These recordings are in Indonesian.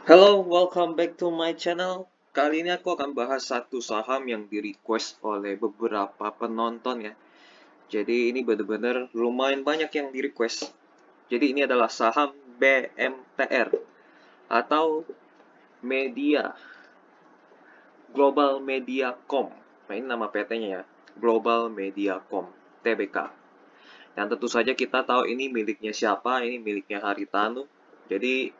Hello, welcome back to my channel. Kali ini aku akan bahas satu saham yang di-request oleh beberapa penonton ya. Jadi ini benar-benar lumayan banyak yang di-request. Jadi ini adalah saham BMTR atau Media Global Mediacom. Nah, ini nama PT-nya ya. Global Mediacom TBK. Dan tentu saja kita tahu ini miliknya siapa, ini miliknya Haritanu. Jadi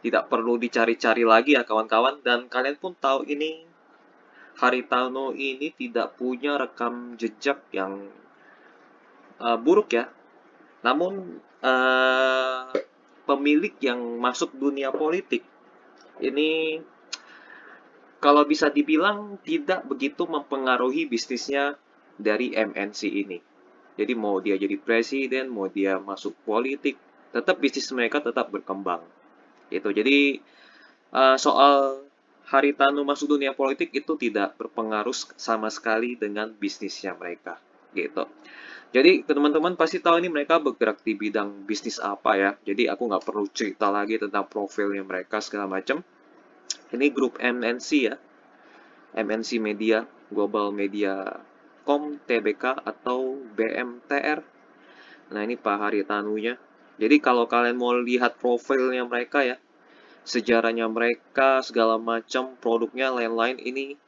tidak perlu dicari-cari lagi ya kawan-kawan, dan kalian pun tahu ini Haritano ini tidak punya rekam jejak yang buruk ya. Namun pemilik yang masuk dunia politik ini kalau bisa dibilang tidak begitu mempengaruhi bisnisnya dari MNC ini. Jadi mau dia jadi presiden, mau dia masuk politik, tetap bisnis mereka tetap berkembang. Itu. Jadi soal Haritanu masuk dunia politik itu tidak berpengaruh sama sekali dengan bisnisnya mereka, gitu. Jadi teman-teman pasti tahu ini mereka bergerak di bidang bisnis apa ya. Jadi aku nggak perlu cerita lagi tentang profilnya mereka segala macam. Ini grup MNC ya, MNC Media, Global Media Com TBK atau BMTR. Nah ini Pak Haritanunya. Jadi kalau kalian mau lihat profilnya mereka ya, sejarahnya mereka, segala macam produknya, lain-lain ini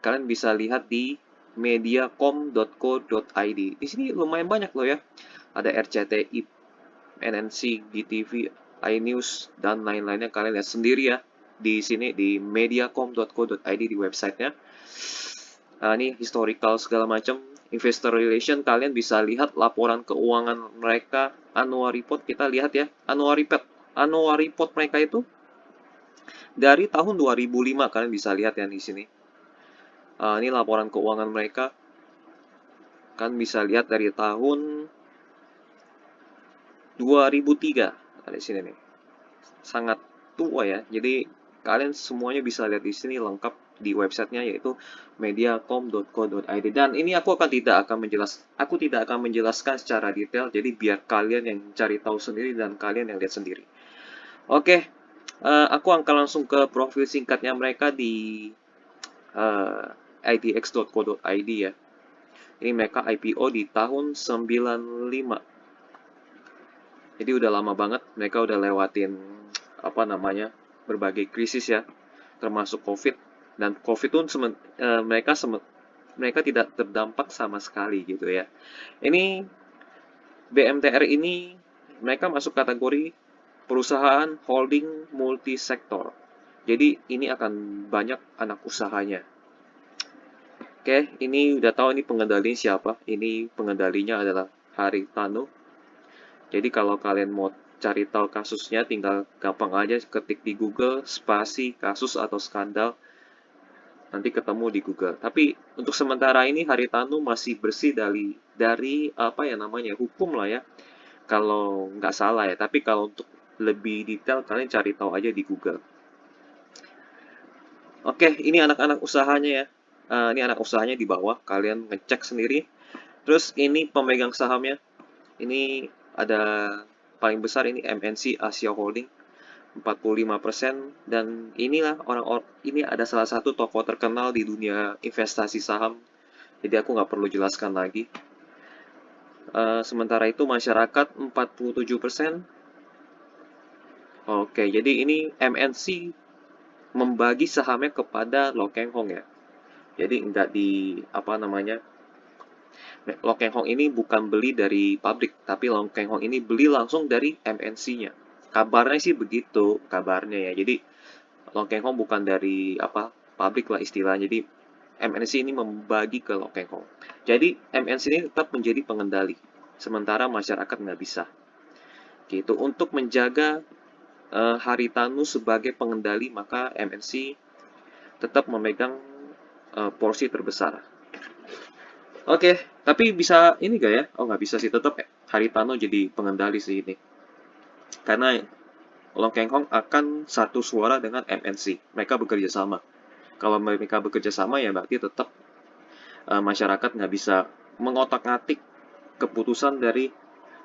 kalian bisa lihat di mediacom.co.id. Di sini lumayan banyak loh ya. Ada RCTI, NNC, GTV, iNews, dan lain-lainnya. Kalian lihat sendiri ya di sini di mediacom.co.id di websitenya. Nah, ini historical segala macam. Investor relation kalian bisa lihat laporan keuangan mereka, annual report kita lihat ya. Annual report mereka itu dari tahun 2005 kalian bisa lihat ya di sini. Ini laporan keuangan mereka. Kan bisa lihat dari tahun 2003. Ada di sini nih. Sangat tua ya. Jadi kalian semuanya bisa lihat di sini lengkap di websitenya yaitu mediacom.co.id. Dan ini aku tidak akan menjelaskan secara detail. Jadi biar kalian yang cari tahu sendiri dan kalian yang lihat sendiri. Oke, aku akan langsung ke profil singkatnya mereka di idx.co.id ya. Ini mereka IPO di tahun 95. Jadi udah lama banget, mereka udah lewatin berbagai krisis ya, termasuk COVID. Dan COVID pun mereka tidak terdampak sama sekali gitu ya. Ini BMTR ini mereka masuk kategori perusahaan holding multisektor. Jadi ini akan banyak anak usahanya. Oke, ini udah tahu ini pengendalinya siapa. Ini pengendalinya adalah Haritanu. Jadi kalau kalian mau cari tahu kasusnya, tinggal gampang aja ketik di Google spasi kasus atau skandal, nanti ketemu di Google. Tapi untuk sementara ini Haritanu masih bersih dari apa ya namanya hukum lah ya. Kalau nggak salah ya. Tapi kalau untuk lebih detail kalian cari tahu aja di Google. Oke, ini anak-anak usahanya ya. Ini anak usahanya di bawah, kalian ngecek sendiri. Terus ini pemegang sahamnya. Ini ada paling besar ini MNC Asia Holding 45%, dan inilah orang-orang ini ada salah satu tokoh terkenal di dunia investasi saham. Jadi aku nggak perlu jelaskan lagi. Sementara itu masyarakat 47%. Oke, jadi ini MNC membagi sahamnya kepada Lo Keng Hong ya. Jadi nggak di apa namanya Lo Keng Hong ini bukan beli dari pabrik, tapi Lo Keng Hong ini beli langsung dari MNC-nya. Kabarnya sih begitu, kabarnya ya. Jadi Lo Keng Hong bukan dari pabrik lah istilahnya. Jadi MNC ini membagi ke Lo Keng Hong. Jadi MNC ini tetap menjadi pengendali, sementara masyarakat nggak bisa. Gitu. Untuk menjaga Haritanu sebagai pengendali, maka MNC tetap memegang porsi terbesar. Oke, tapi bisa ini gak ya? Oh nggak bisa sih, tetap Haritano jadi pengendali sih ini. Karena Long Keng Hong akan satu suara dengan MNC. Mereka bekerja sama. Kalau mereka bekerja sama ya berarti tetap masyarakat nggak bisa mengotak-ngatik keputusan dari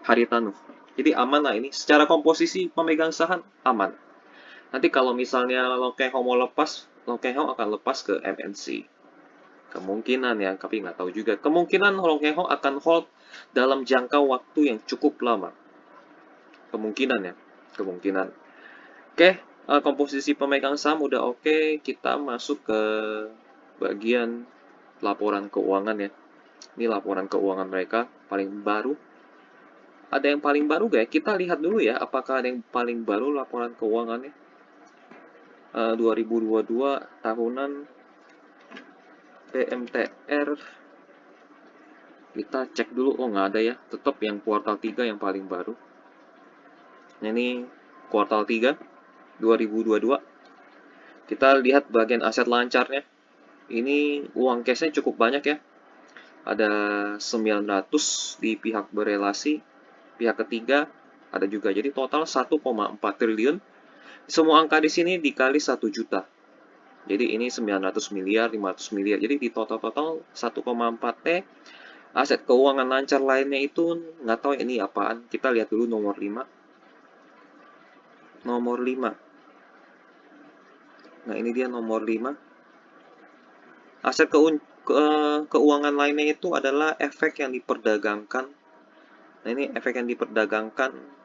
Haritano. Jadi aman lah ini. Secara komposisi pemegang saham aman. Nanti kalau misalnya Long Keng Hong mau lepas, Long Keng Hong akan lepas ke MNC. Kemungkinan ya, tapi nggak tahu juga. Kemungkinan Long Keng Hong akan hold dalam jangka waktu yang cukup lama. Kemungkinan ya, kemungkinan. Oke, komposisi pemegang saham udah oke. Kita masuk ke bagian laporan keuangan ya. Ini laporan keuangan mereka paling baru. Ada yang paling baru gak ya? Kita lihat dulu ya, apakah ada yang paling baru laporan keuangannya. 2022 tahunan PMTR. Kita cek dulu, oh nggak ada ya. Tetap yang kuartal 3 yang paling baru. Nah, ini kuartal 3 2022. Kita lihat bagian aset lancarnya. Ini uang cashnya cukup banyak ya. Ada 900 di pihak berelasi, pihak ketiga ada juga. Jadi total 1,4 triliun. Semua angka di sini dikali 1 juta. Jadi ini 900 miliar, 500 miliar. Jadi di total-total 1,4 T. Aset keuangan lancar lainnya itu nggak tahu ini apaan. Kita lihat dulu nomor 5. Nomor 5. Nah, ini dia nomor 5. Aset keuangan lainnya itu adalah efek yang diperdagangkan. Nah, ini efek yang diperdagangkan.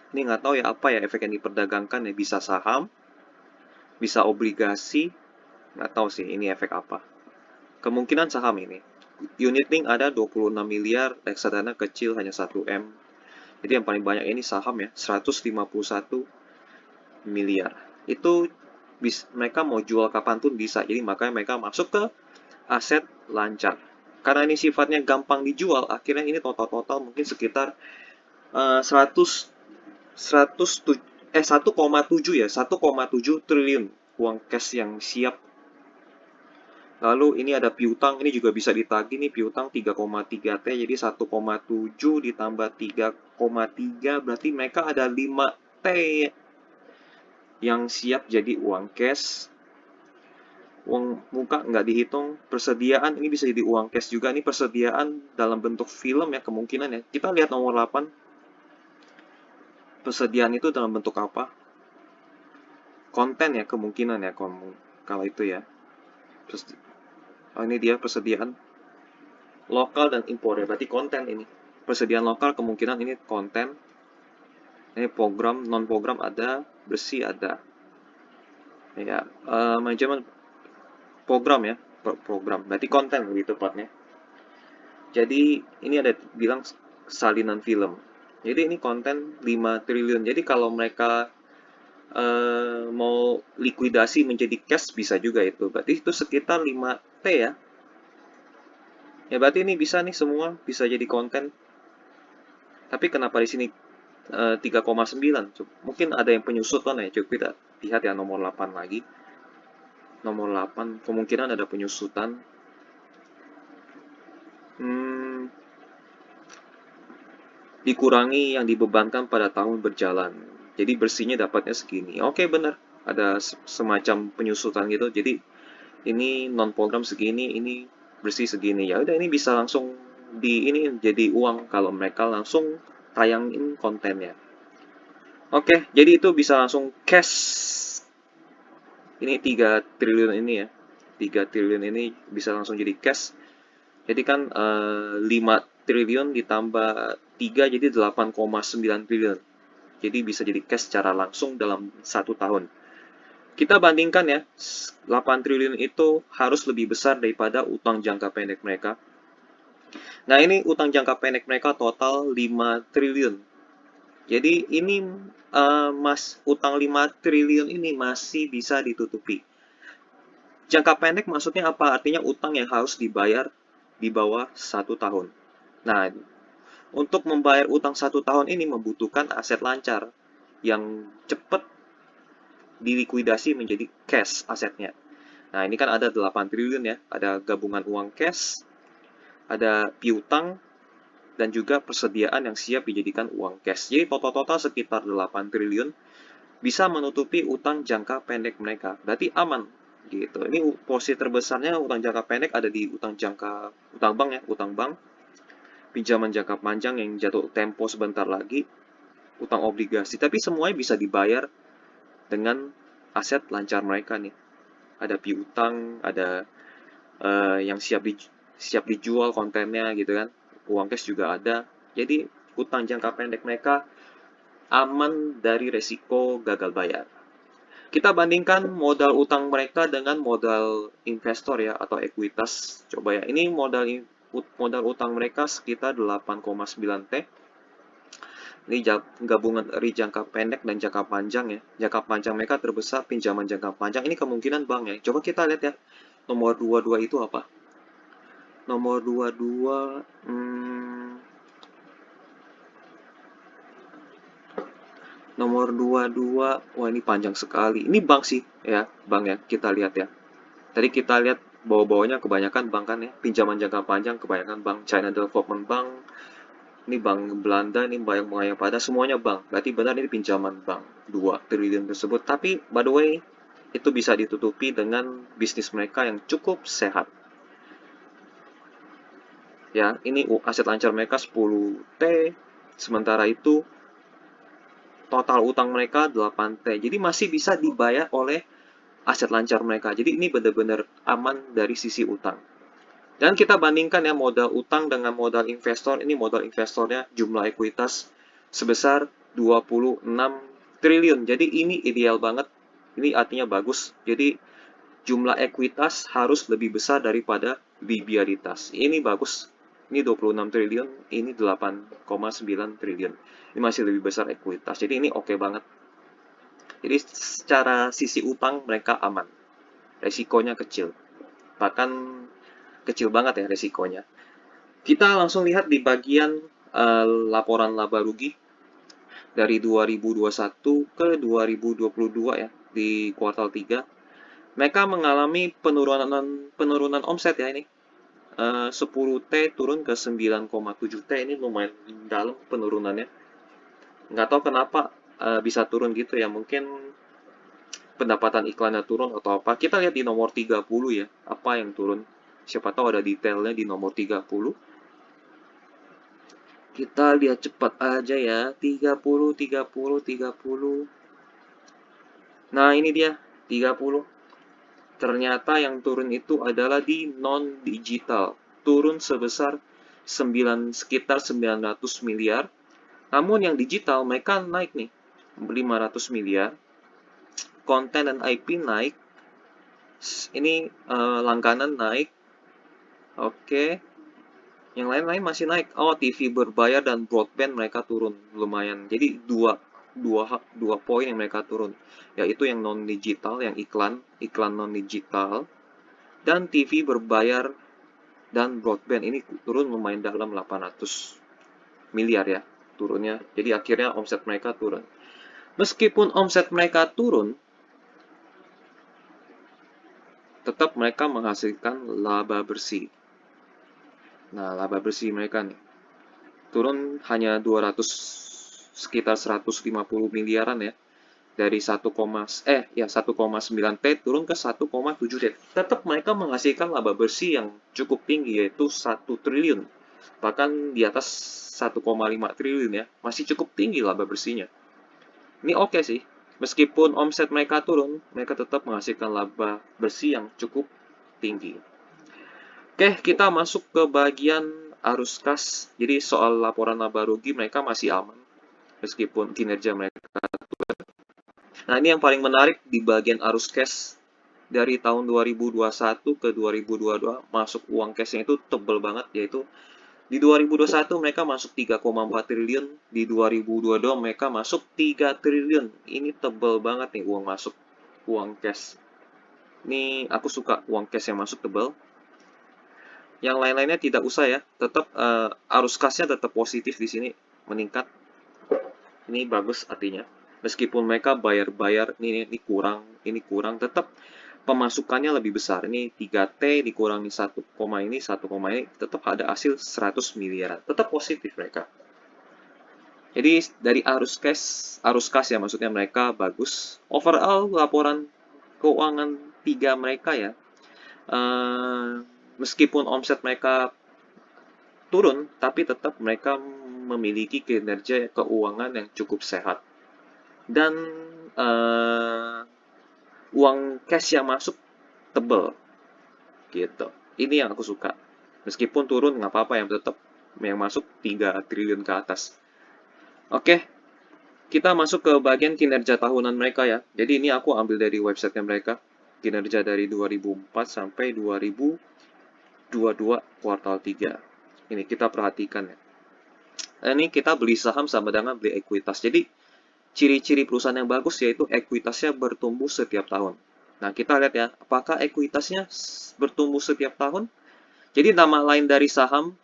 Ini nggak tahu ya apa ya efek yang diperdagangkan ya. Bisa saham, bisa obligasi. Nggak tahu sih ini efek apa. Kemungkinan saham ini. Unit link ada 26 miliar, reksadana kecil hanya 1 M. Jadi yang paling banyak ini saham ya, 151 miliar. Itu mereka mau jual kapanpun bisa. Jadi makanya mereka masuk ke aset lancar. Karena ini sifatnya gampang dijual, akhirnya ini total-total mungkin sekitar 1,7 ya, 1,7 triliun uang cash yang siap. Lalu ini ada piutang, ini juga bisa ditagih nih piutang 3,3 T, jadi 1,7 ditambah 3,3 berarti mereka ada 5 T yang siap jadi uang cash. Uang muka nggak dihitung, persediaan ini bisa jadi uang cash juga. Ini persediaan dalam bentuk film ya kemungkinan ya. Kita lihat nomor 8. Persediaan itu dalam bentuk apa? Konten ya kemungkinan ya kalau itu ya. Oh, ini dia persediaan lokal dan impor ya. Berarti konten ini. Persediaan lokal kemungkinan ini konten. Ini program, non program ada, bersih ada. Ya, manajemen program ya, program. Berarti konten lebih tepatnya. Jadi ini ada bilang salinan film. Jadi ini konten 5 triliun. Jadi kalau mereka mau likuidasi menjadi cash bisa juga itu. Berarti itu sekitar 5 T ya. Ya berarti ini bisa nih semua bisa jadi konten. Tapi kenapa di sini 3,9? Mungkin ada yang penyusutan ya. Coba kita lihat ya nomor 8 lagi. Nomor 8 kemungkinan ada penyusutan. Dikurangi yang dibebankan pada tahun berjalan. Jadi bersihnya dapatnya segini. Oke, benar. Ada semacam penyusutan gitu. Jadi ini non program segini, ini bersih segini. Ya udah ini bisa langsung ini jadi uang kalau mereka langsung tayangin kontennya. Oke, jadi itu bisa langsung cash. Ini 3 triliun ini ya. 3 triliun ini bisa langsung jadi cash. Jadi kan 5 triliun ditambah 3 jadi 8,9 triliun. Jadi bisa jadi cash secara langsung dalam 1 tahun. Kita bandingkan ya, 8 triliun itu harus lebih besar daripada utang jangka pendek mereka. Nah ini utang jangka pendek mereka total 5 triliun. Jadi ini utang 5 triliun ini masih bisa ditutupi. Jangka pendek maksudnya apa? Artinya utang yang harus dibayar di bawah 1 tahun. Nah, untuk membayar utang 1 tahun ini membutuhkan aset lancar yang cepat dilikuidasi menjadi cash asetnya. Nah, ini kan ada 8 triliun ya. Ada gabungan uang cash, ada piutang, dan juga persediaan yang siap dijadikan uang cash. Jadi total-total sekitar 8 triliun bisa menutupi utang jangka pendek mereka. Berarti aman gitu. Ini porsi terbesarnya utang jangka pendek ada di utang bank ya, utang bank. Pinjaman jangka panjang yang jatuh tempo sebentar lagi, utang obligasi. Tapi semuanya bisa dibayar dengan aset lancar mereka nih. Ada piutang, ada yang siap dijual kontennya gitu kan. Uang cash juga ada. Jadi utang jangka pendek mereka aman dari resiko gagal bayar. Kita bandingkan modal utang mereka dengan modal investor ya atau ekuitas. Coba ya, ini modal utang mereka sekitar 8,9 T. Ini gabungan dari jangka pendek dan jangka panjang ya. Jangka panjang mereka terbesar pinjaman jangka panjang. Ini kemungkinan bank ya. Coba kita lihat ya. Nomor 22 itu apa? Nomor 22 nomor 22, wah ini panjang sekali. Ini bank sih ya, bank ya. Kita lihat ya. Tadi kita lihat bawah-bawahnya kebanyakan bank kan ya. Pinjaman jangka panjang kebanyakan bank. China Development Bank, ini bank Belanda, ini bank yang pada semuanya bank. Berarti benar ini pinjaman bank 2 triliun tersebut. Tapi by the way, itu bisa ditutupi dengan bisnis mereka yang cukup sehat. Ya, ini aset lancar mereka 10T, sementara itu total utang mereka 8T. Jadi masih bisa dibayar oleh aset lancar mereka. Jadi ini benar-benar aman dari sisi utang. Dan kita bandingkan ya modal utang dengan modal investor. Ini modal investornya jumlah ekuitas sebesar 26 triliun. Jadi ini ideal banget. Ini artinya bagus. Jadi jumlah ekuitas harus lebih besar daripada liabilitas. Ini bagus. Ini 26 triliun, ini 8,9 triliun. Ini masih lebih besar ekuitas. Jadi ini oke banget. Jadi secara sisi utang mereka aman. Resikonya kecil. Bahkan kecil banget ya resikonya. Kita langsung lihat di bagian laporan laba rugi dari 2021 ke 2022 ya di kuartal 3. Mereka mengalami penurunan omset ya ini. 10T turun ke 9,7T, ini lumayan dalam penurunannya. Nggak tahu kenapa bisa turun gitu ya, mungkin pendapatan iklannya turun atau apa. Kita lihat di nomor 30 ya, apa yang turun. Siapa tahu ada detailnya di nomor 30. Kita lihat cepat aja ya, 30, 30, 30. Nah ini dia, 30. Ternyata yang turun itu adalah di non-digital. Turun sebesar sekitar 900 miliar. Namun yang digital mereka naik nih, 500 miliar. Konten dan IP naik. Ini langganan naik. Oke. Yang lain-lain masih naik. Oh, TV berbayar dan broadband mereka turun lumayan. Jadi dua poin yang mereka turun, yaitu yang non digital, yang iklan non digital, dan TV berbayar dan broadband ini turun lumayan dalam 800 miliar ya turunnya. Jadi akhirnya omset mereka turun. Meskipun omset mereka turun, tetap mereka menghasilkan laba bersih. Nah, laba bersih mereka nih turun hanya sekitar 150 miliaran ya. Dari 1,9 T turun ke 1,7 T. Tetap mereka menghasilkan laba bersih yang cukup tinggi, yaitu 1 triliun. Bahkan di atas 1,5 triliun ya. Masih cukup tinggi laba bersihnya. Ini oke sih. Meskipun omset mereka turun, mereka tetap menghasilkan laba bersih yang cukup tinggi. Oke, kita masuk ke bagian arus kas. Jadi soal laporan laba rugi mereka masih aman. Meskipun kinerja mereka. Nah, ini yang paling menarik di bagian arus cash dari tahun 2021 ke 2022 masuk uang cashnya itu tebel banget, yaitu di 2021 mereka masuk 3,4 triliun, di 2022 mereka masuk 3 triliun. Ini tebel banget nih uang masuk, uang cash. Ini aku suka uang cash yang masuk tebel. Yang lain-lainnya tidak usah ya, tetap arus cashnya tetap positif di sini, meningkat. Ini bagus artinya. Meskipun mereka bayar-bayar, ini kurang, tetap pemasukannya lebih besar. Ini 3T dikurangi 1, ini, 1, ini, tetap ada hasil 100 miliaran. Tetap positif mereka. Jadi dari arus kas ya maksudnya mereka bagus. Overall laporan keuangan 3 mereka ya, meskipun omset mereka turun, tapi tetap mereka memiliki kinerja keuangan yang cukup sehat. dan uang cash yang masuk tebel gitu. Ini yang aku suka. Meskipun turun nggak apa-apa, yang tetap yang masuk 3 triliun ke atas. Oke, kita masuk ke bagian kinerja tahunan mereka ya. Jadi ini aku ambil dari websitenya mereka. Kinerja dari 2004 sampai 2022 kuartal 3. Ini kita perhatikan ya. Ini kita beli saham sama dengan beli ekuitas. Jadi ciri-ciri perusahaan yang bagus yaitu ekuitasnya bertumbuh setiap tahun. Nah, kita lihat ya, apakah ekuitasnya bertumbuh setiap tahun? Jadi nama lain dari saham,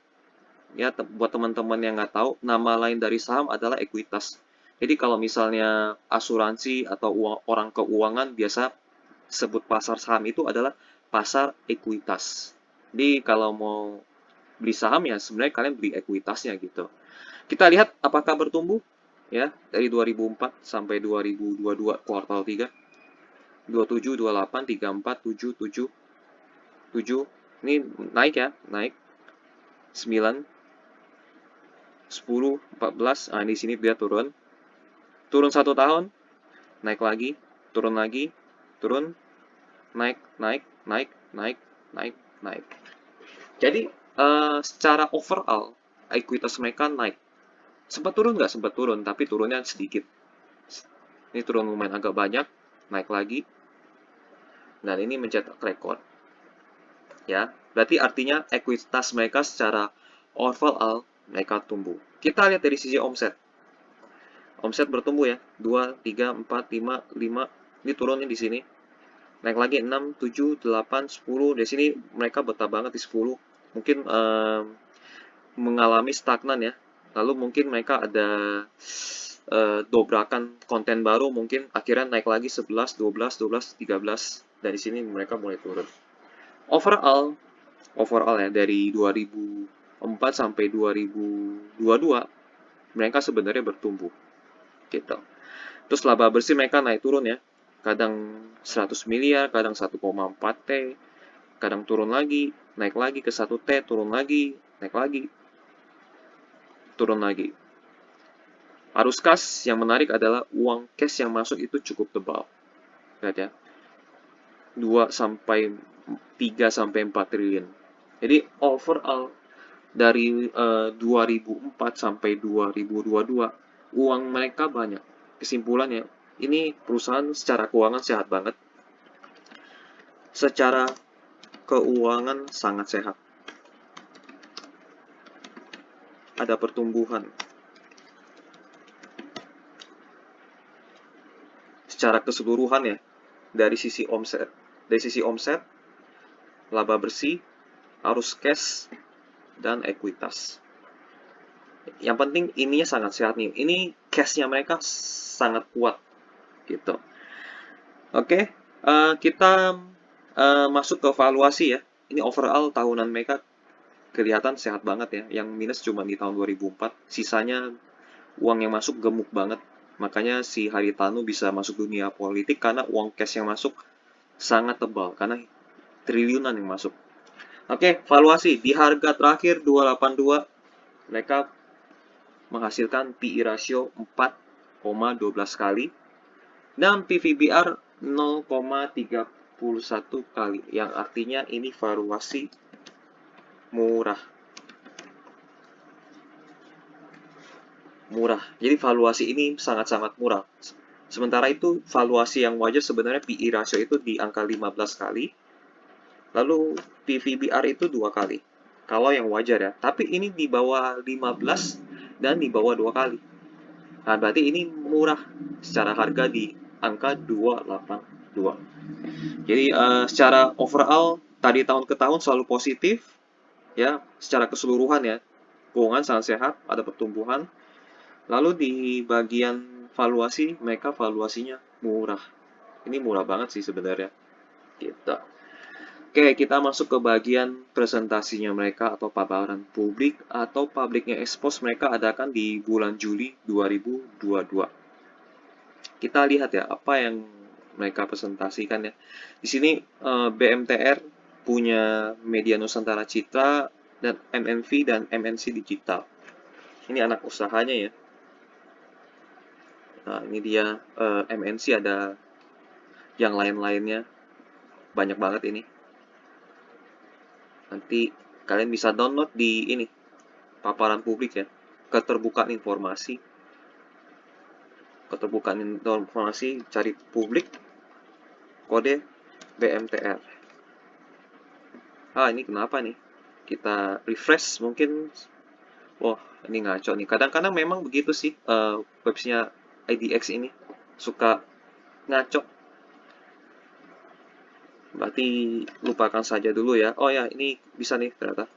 ya buat teman-teman yang nggak tahu, nama lain dari saham adalah ekuitas. Jadi kalau misalnya asuransi atau orang keuangan biasa sebut pasar saham itu adalah pasar ekuitas. Jadi kalau mau beli saham ya sebenarnya kalian beli ekuitasnya gitu. Kita lihat apakah bertumbuh ya dari 2004 sampai 2022 kuartal 3. 27, 28, 34, 7, 7, 7. Ini naik ya, naik 9, 10, 14. Nah, di sini dia turun. Turun 1 tahun, naik lagi, turun lagi, turun, naik, naik, naik, naik, naik, naik. Jadi, secara overall, ekuitas mereka naik. Sempat turun nggak? Sempat turun, tapi turunnya sedikit. Ini turun lumayan agak banyak, naik lagi, dan ini mencetak rekor. Ya, berarti artinya ekuitas mereka secara overall mereka tumbuh. Kita lihat dari sisi omset. Omset bertumbuh ya, 2, 3, 4, 5, 5. Ini turunnya di sini. Naik lagi 6, 7, 8, 10. Di sini mereka betah banget di 10. Mungkin mengalami stagnan ya. Lalu mungkin mereka ada dobrakan konten baru, mungkin akhirnya naik lagi 11, 12, 12, 13. Dari sini mereka mulai turun. Overall ya dari 2004 sampai 2022 mereka sebenarnya bertumbuh gitu. Terus laba bersih mereka naik turun ya. Kadang 100 miliar, kadang 1,4 T, kadang turun lagi, naik lagi ke 1 T, turun lagi, naik lagi, turun lagi. Arus kas yang menarik adalah uang cash yang masuk itu cukup tebal. Lihat ya. 2 sampai 3 sampai 4 triliun. Jadi overall dari 2004 sampai 2022 uang mereka banyak. Kesimpulannya, ini perusahaan secara keuangan sehat banget. Secara keuangan sangat sehat. Ada pertumbuhan. Secara keseluruhan ya, dari sisi omset. Dari sisi omset, laba bersih, arus cash, dan ekuitas. Yang penting ininya sangat sehat nih. Ini cash-nya mereka sangat kuat gitu. Oke, kita masuk ke valuasi ya. Ini overall tahunan mereka kelihatan sehat banget ya. Yang minus cuma di tahun 2004. Sisanya uang yang masuk gemuk banget. Makanya si Haritanu bisa masuk dunia politik karena uang cash yang masuk sangat tebal. Karena triliunan yang masuk. Oke, valuasi. Di harga terakhir 282, mereka menghasilkan PE ratio 4,12 kali. Dan PVBR 0,31 kali. Yang artinya ini valuasi murah. Murah. Jadi valuasi ini sangat-sangat murah. Sementara itu valuasi yang wajar sebenarnya PE ratio itu di angka 15 kali. Lalu PVBR itu 2 kali. Kalau yang wajar ya. Tapi ini di bawah 15 dan di bawah 2 kali. Nah, berarti ini murah secara harga di angka 282. Jadi secara overall tadi tahun ke tahun selalu positif ya, secara keseluruhan ya. Keuangan sangat sehat, ada pertumbuhan. Lalu di bagian valuasi, mereka valuasinya murah. Ini murah banget sih sebenarnya. Gitu. Oke, kita masuk ke bagian presentasinya mereka atau paparan publik atau publicnya expose mereka adakan di bulan Juli 2022. Kita lihat ya apa yang mereka presentasikan ya. Di sini BMTR punya Media Nusantara Citra dan MNV dan MNC Digital. Ini anak usahanya ya. Nah, ini dia MNC, ada yang lain-lainnya, banyak banget ini. Nanti kalian bisa download di ini, paparan publik ya, keterbukaan informasi. Keterbukaan informasi, cari publik, kode BMTR. Ini kenapa nih? Kita refresh mungkin. Wah, ini ngaco nih. Kadang-kadang memang begitu sih, websnya IDX ini suka ngaco. Berarti lupakan saja dulu ya. Oh ya, ini bisa nih ternyata.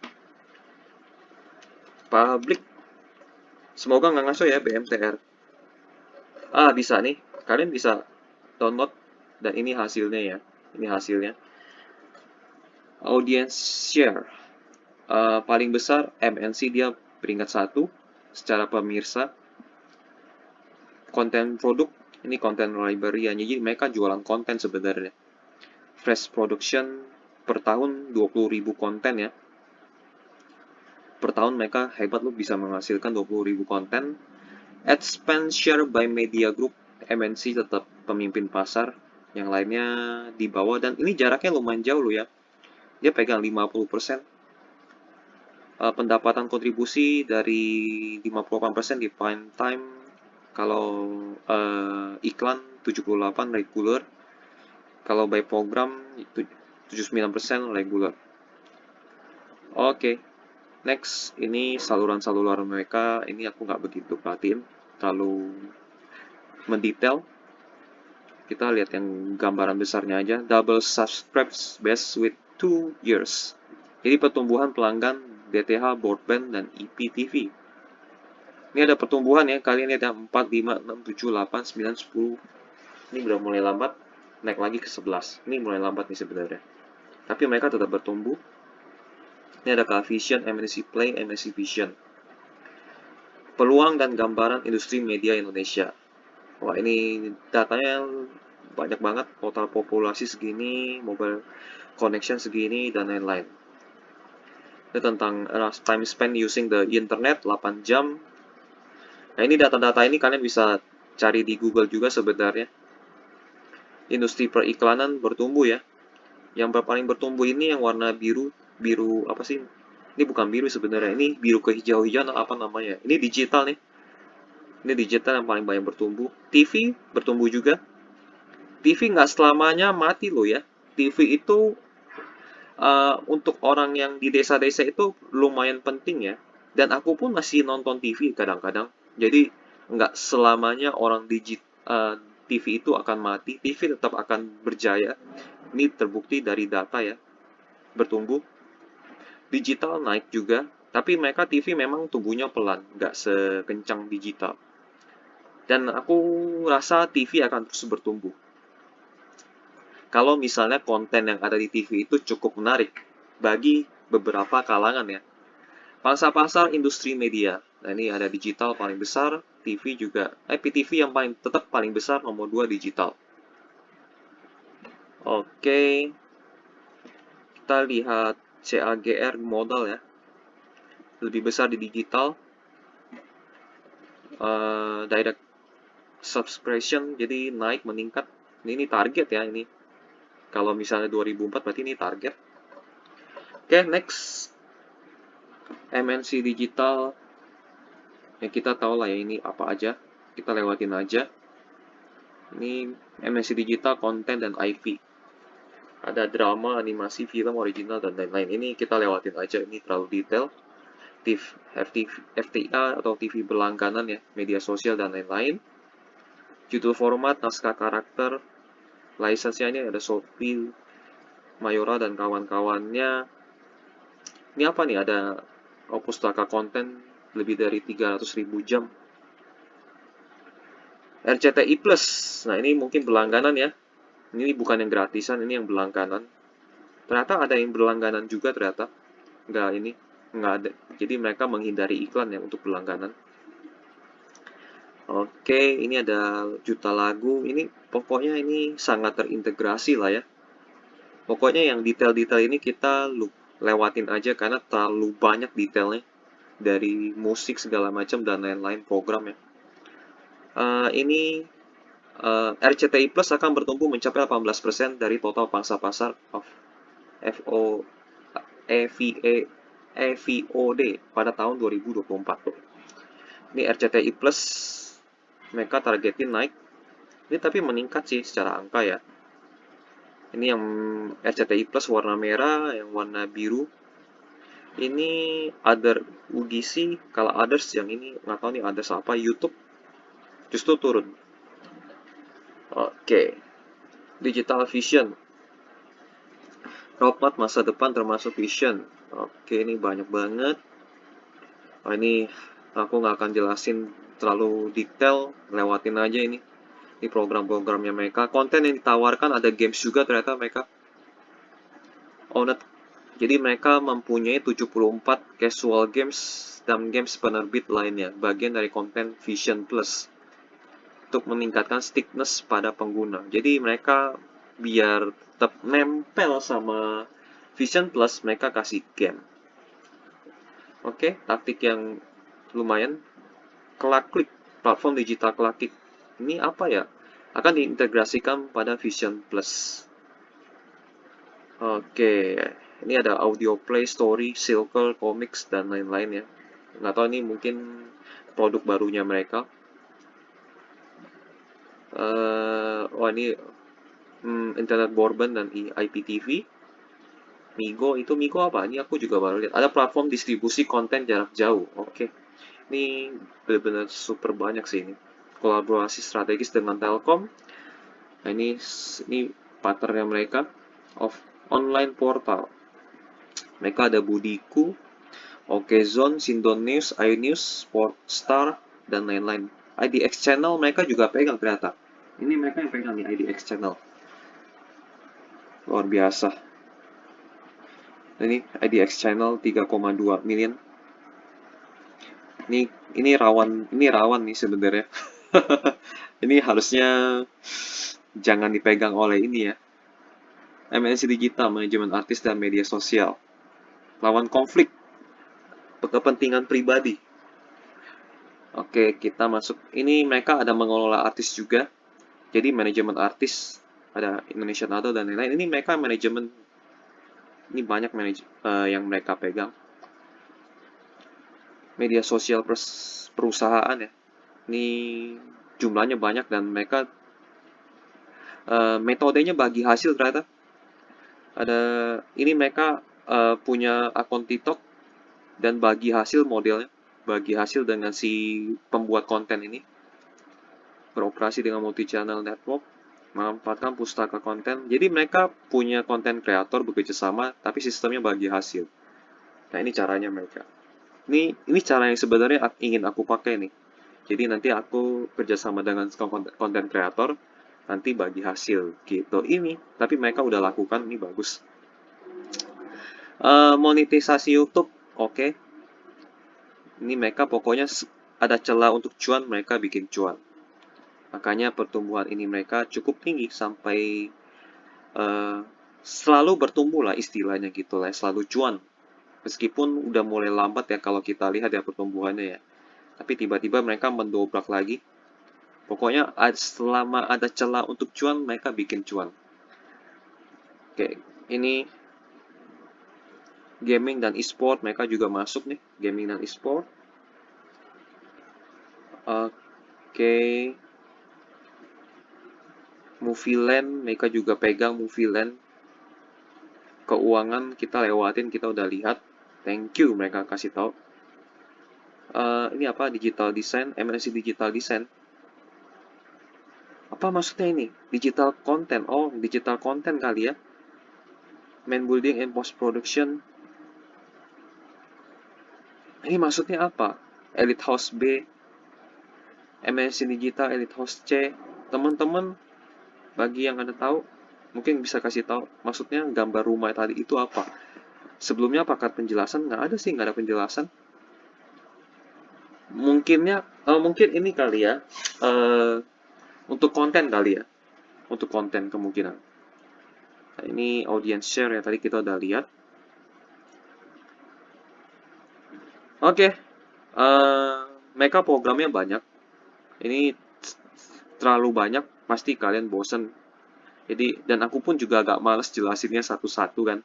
Public. Semoga nggak ngaco ya BMTR. Bisa nih. Kalian bisa download, dan ini hasilnya ya. Ini hasilnya. Audience share. Paling besar MNC, dia peringkat 1 secara pemirsa. Konten produk, ini konten library ya. Jadi mereka jualan konten sebenarnya. Fresh production per tahun 20.000 konten ya. Per tahun mereka hebat loh, bisa menghasilkan 20.000 konten. Ad spend share by media group, MNC tetap pemimpin pasar. Yang lainnya di bawah, dan ini jaraknya lumayan jauh loh ya. Dia pegang 50%. Pendapatan kontribusi dari 58% di prime time. Kalau iklan 78 regular. Kalau by program 79% regular. Oke. Next, ini saluran-saluran mereka. Ini aku nggak begitu perhatiin, terlalu mendetail. Kita lihat yang gambaran besarnya aja. Double subscribes best with 2 years. Jadi pertumbuhan pelanggan DTH, broadband, dan IPTV. Ini ada pertumbuhan ya. Kalian lihat ya, 4, 5, 6, 7, 8, 9, 10. Ini udah mulai lambat. Naik lagi ke 11. Ini mulai lambat nih sebenarnya. Tapi mereka tetap bertumbuh. Ini ada Vision, MNC Play, MNC Vision. Peluang dan gambaran industri media Indonesia. Wah, ini datanya banyak banget. Total populasi segini, mobile connection segini, dan lain-lain. Ini tentang time spent using the internet, 8 jam. Nah, ini data-data ini kalian bisa cari di Google juga sebenarnya. Industri periklanan bertumbuh ya. Yang paling bertumbuh ini yang warna biru. Biru apa sih? Ini bukan biru sebenarnya. Ini biru kehijau-hijauan, apa namanya? Ini digital nih. Ini digital yang paling banyak bertumbuh. TV bertumbuh juga. TV nggak selamanya mati loh ya. TV itu untuk orang yang di desa-desa itu lumayan penting ya. Dan aku pun masih nonton TV kadang-kadang. Jadi nggak selamanya orang TV itu akan mati. TV tetap akan berjaya. Ini terbukti dari data ya. Bertumbuh. Digital naik juga. Tapi mereka TV memang tumbuhnya pelan. Nggak sekencang digital. Dan aku rasa TV akan terus bertumbuh. Kalau misalnya konten yang ada di TV itu cukup menarik bagi beberapa kalangan ya. Pangsa pasar industri media. Nah, ini ada digital paling besar, TV juga. IPTV yang tetap paling besar, nomor 2 digital. Oke. Kita lihat CAGR modal ya. Lebih besar di digital. Direct subscription jadi naik, meningkat. Ini target ya ini. Kalau misalnya 2004 berarti ini target. Oke, next. MNC digital. Ya kita tahu lah ya ini apa aja. Kita lewatin aja. Ini MNC digital, konten, dan IP. Ada drama, animasi, film, original, dan lain-lain. Ini kita lewatin aja. Ini terlalu detail. FTA atau TV berlangganan ya. Media sosial, dan lain-lain. Judul format, naskah karakter. Lisensinya ini ada Shopee, Mayora, dan kawan-kawannya. Ini apa nih? Ada pustaka konten lebih dari 300.000 jam. RCTI Plus. Nah, ini mungkin berlangganan ya. Ini bukan yang gratisan, ini yang berlangganan. Ternyata ada yang berlangganan juga ternyata. Nggak ada. Jadi mereka menghindari iklan ya untuk berlangganan. Oke, ini ada juta lagu. Ini pokoknya ini sangat terintegrasi lah ya. Pokoknya yang detail-detail ini kita lewatin aja karena terlalu banyak detailnya. Dari musik segala macam dan lain-lain program ya. Ini RCTI Plus akan bertumbuh mencapai 18% dari total pangsa pasar of FO EVA EVOD pada tahun 2024. Ini RCTI Plus mereka targetin naik. Ini tapi meningkat sih secara angka ya. Ini yang RCTI Plus warna merah, yang warna biru. Ini other UGC, kalau others yang ini nggak tahu nih others apa, YouTube justru turun. Oke, Digital Vision. Roadmap masa depan termasuk vision. Oke, ini banyak banget. Ini aku nggak akan jelasin terlalu detail, lewatin aja ini. Ini program-programnya mereka. Konten yang ditawarkan ada games juga ternyata mereka. Owned. Jadi mereka mempunyai 74 casual games dan games penerbit lainnya, bagian dari konten Vision Plus, untuk meningkatkan stickiness pada pengguna. Jadi mereka biar tetap nempel sama Vision Plus, mereka kasih game. Oke, taktik yang lumayan. Kelaklik, platform digital Kelaklik. Ini apa ya? Akan diintegrasikan pada Vision Plus. Oke, ini ada audio play, story, circle, comics, dan lain-lain ya. Nggak tahu ini mungkin produk barunya mereka. Ini internet broadband dan IPTV. Migo apa? Ini aku juga baru lihat. Ada platform distribusi konten jarak jauh. Oke, ini benar-benar super banyak sih ini. Kolaborasi strategis dengan Telkom. Nah, ini partnernya mereka of online portal. Mereka ada Budiku, Okezone, Sindon News, iNews, Sportstar, dan lain-lain. IDX Channel mereka juga pegang ternyata. Ini mereka yang pegang nih IDX Channel. Luar biasa. Ini IDX Channel 3,2 million. Ini rawan nih sebenarnya. Ini harusnya jangan dipegang oleh ini ya. MNC Digital, manajemen artis dan media sosial. Lawan konflik kepentingan pribadi. Oke, kita masuk. Ini mereka ada mengelola artis juga. Jadi manajemen artis, ada Indonesian Idol dan lain-lain. Ini mereka manajemen, ini banyak yang mereka pegang. Media sosial perusahaan ya. Ini jumlahnya banyak dan mereka metodenya bagi hasil ternyata. Ini mereka punya akun TikTok dan bagi hasil modelnya. Bagi hasil dengan si pembuat konten ini. Beroperasi dengan multi-channel network, memanfaatkan pustaka konten. Jadi mereka punya konten kreator bekerja sama, tapi sistemnya bagi hasil. Nah, ini caranya mereka. Ini cara yang sebenarnya ingin aku pakai nih. Jadi nanti aku kerjasama dengan konten kreator, nanti bagi hasil gitu. Ini, tapi mereka udah lakukan, ini bagus. Monetisasi YouTube, oke. Ini mereka pokoknya ada celah untuk cuan, mereka bikin cuan. Makanya pertumbuhan ini mereka cukup tinggi sampai selalu bertumbuh lah istilahnya gitu lah, selalu cuan. Meskipun udah mulai lambat ya kalau kita lihat ya pertumbuhannya ya. Tapi tiba-tiba mereka mendobrak lagi. Pokoknya selama ada celah untuk cuan, mereka bikin cuan. Oke, ini gaming dan e-sport mereka juga masuk nih, gaming dan e-sport. Oke. Movieland, mereka juga pegang Movieland. Keuangan kita lewatin, kita udah lihat. Thank you mereka kasih tahu. Ini apa? Digital design, MNC Digital Design. Apa maksudnya ini? Digital content. Oh, digital content kali ya. Main building and post production. Ini maksudnya apa? Elite House B, MNC Digital, Elite House C. Teman-teman, bagi yang Anda tahu, mungkin bisa kasih tahu. Maksudnya gambar rumah tadi itu apa? Sebelumnya pakai penjelasan? Nggak ada sih, nggak ada penjelasan. Mungkin ini kali ya. Untuk konten kali ya. Untuk konten kemungkinan. Nah, ini audience share ya, tadi kita udah lihat. Oke. Mereka programnya banyak. Ini terlalu banyak, pasti kalian bosen. Jadi, dan aku pun juga agak males jelasinnya satu-satu kan.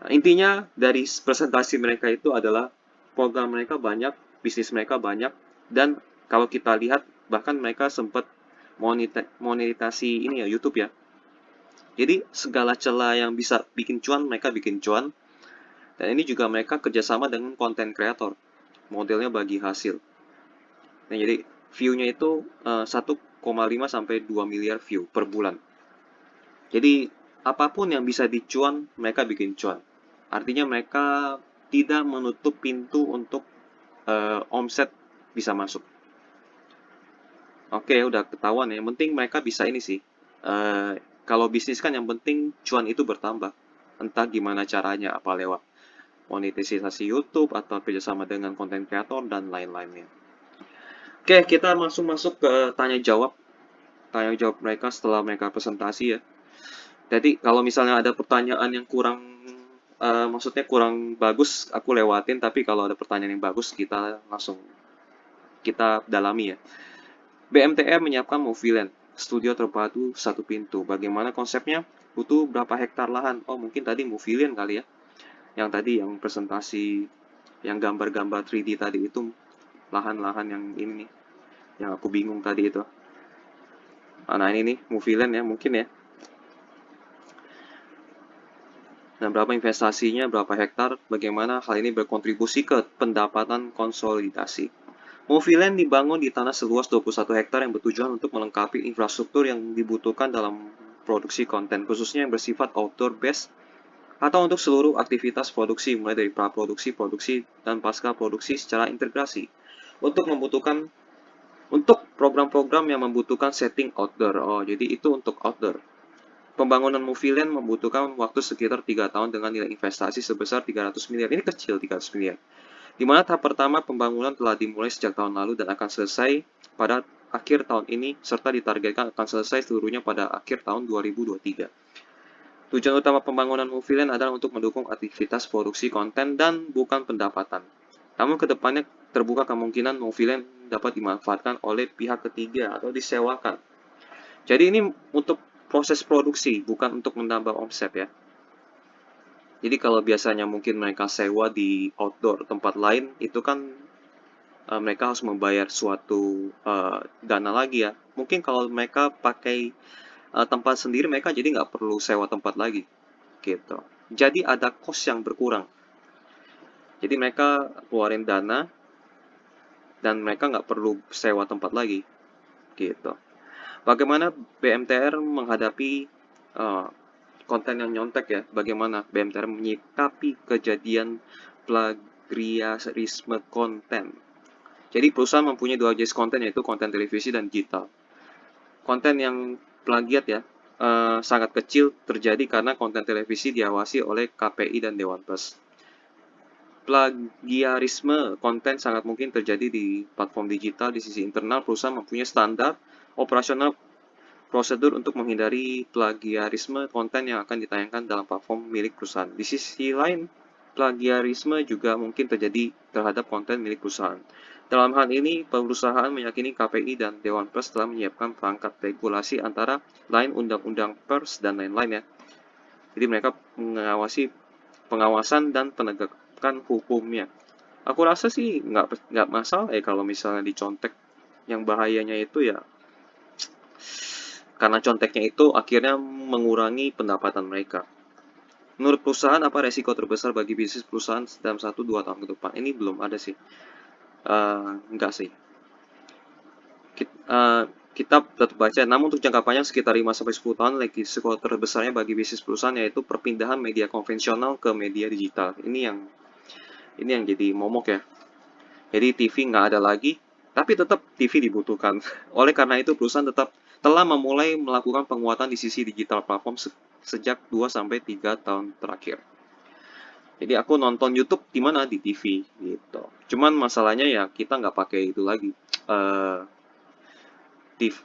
Nah, intinya dari presentasi mereka itu adalah program mereka banyak, bisnis mereka banyak, dan kalau kita lihat bahkan mereka sempat monetisasi ini ya YouTube ya. Jadi segala celah yang bisa bikin cuan mereka bikin cuan, dan ini juga mereka kerjasama dengan konten kreator, modelnya bagi hasil. Nah, jadi view-nya itu 1,5 sampai 2 miliar view per bulan. Jadi apapun yang bisa dicuan, mereka bikin cuan. Artinya mereka tidak menutup pintu untuk omset bisa masuk. Oke, udah ketahuan ya. Yang penting mereka bisa ini sih. Kalau bisnis kan yang penting cuan itu bertambah. Entah gimana caranya, apa lewat monetisasi YouTube atau kerjasama dengan konten kreator dan lain-lainnya. Oke, kita langsung masuk ke tanya jawab mereka setelah mereka presentasi ya. Jadi kalau misalnya ada pertanyaan yang kurang, maksudnya kurang bagus, aku lewatin. Tapi kalau ada pertanyaan yang bagus, kita dalami ya. BMTR menyiapkan Moviland, studio terpadu satu pintu. Bagaimana konsepnya? Butuh berapa hektar lahan? Oh, mungkin tadi Moviland kali ya. Yang tadi yang presentasi, yang gambar-gambar 3D tadi itu lahan-lahan yang ini nih, yang aku bingung tadi itu. Nah, ini nih Moviland ya, mungkin ya. Nah, berapa investasinya, berapa hektar, bagaimana hal ini berkontribusi ke pendapatan konsolidasi. Moviland dibangun di tanah seluas 21 hektar yang bertujuan untuk melengkapi infrastruktur yang dibutuhkan dalam produksi konten, khususnya yang bersifat outdoor based atau untuk seluruh aktivitas produksi, mulai dari praproduksi, produksi, dan pasca produksi secara integrasi. Untuk program-program yang membutuhkan setting outdoor. Oh, jadi itu untuk outdoor. Pembangunan Moviland membutuhkan waktu sekitar 3 tahun dengan nilai investasi sebesar 300 miliar. Ini kecil 300 miliar. Di mana tahap pertama pembangunan telah dimulai sejak tahun lalu dan akan selesai pada akhir tahun ini, serta ditargetkan akan selesai seluruhnya pada akhir tahun 2023. Tujuan utama pembangunan Moviland adalah untuk mendukung aktivitas produksi konten dan bukan pendapatan. Namun kedepannya terbuka kemungkinan Moviland dapat dimanfaatkan oleh pihak ketiga atau disewakan. Jadi ini untuk proses produksi, bukan untuk menambah omset ya. Jadi kalau biasanya mungkin mereka sewa di outdoor tempat lain, itu kan mereka harus membayar suatu dana lagi ya. Mungkin kalau mereka pakai tempat sendiri, mereka jadi nggak perlu sewa tempat lagi, gitu. Jadi ada cost yang berkurang. Jadi mereka keluarin dana dan mereka nggak perlu sewa tempat lagi, gitu. Bagaimana BMTR menghadapi konten yang nyontek ya? Bagaimana BMTR menyikapi kejadian plagiarisme konten? Jadi perusahaan mempunyai dua jenis konten, yaitu konten televisi dan digital. Konten yang plagiat ya, sangat kecil terjadi karena konten televisi diawasi oleh KPI dan Dewan Pers. Plagiarisme konten sangat mungkin terjadi di platform digital. Di sisi internal, perusahaan mempunyai standar operasional prosedur untuk menghindari plagiarisme konten yang akan ditayangkan dalam platform milik perusahaan. Di sisi lain, plagiarisme juga mungkin terjadi terhadap konten milik perusahaan. Dalam hal ini, perusahaan meyakini KPI dan Dewan Pers telah menyiapkan perangkat regulasi antara lain undang-undang pers dan lain-lain ya. Jadi mereka mengawasi pengawasan dan penegakan hukumnya. Aku rasa sih nggak masalah ya kalau misalnya dicontek. Yang bahayanya itu ya karena conteknya itu akhirnya mengurangi pendapatan mereka. Menurut perusahaan, apa resiko terbesar bagi bisnis perusahaan dalam 1-2 tahun ke depan? Ini belum ada sih. Enggak sih. Kita tetap baca, namun untuk jangka panjang sekitar 5-10 tahun lagi, risiko terbesarnya bagi bisnis perusahaan yaitu perpindahan media konvensional ke media digital. Ini yang jadi momok ya. Jadi TV nggak ada lagi, tapi tetap TV dibutuhkan. Oleh karena itu, perusahaan telah memulai melakukan penguatan di sisi digital platform sejak 2-3 tahun terakhir. Jadi aku nonton YouTube di mana? Di TV gitu. Cuman masalahnya ya kita nggak pakai itu lagi.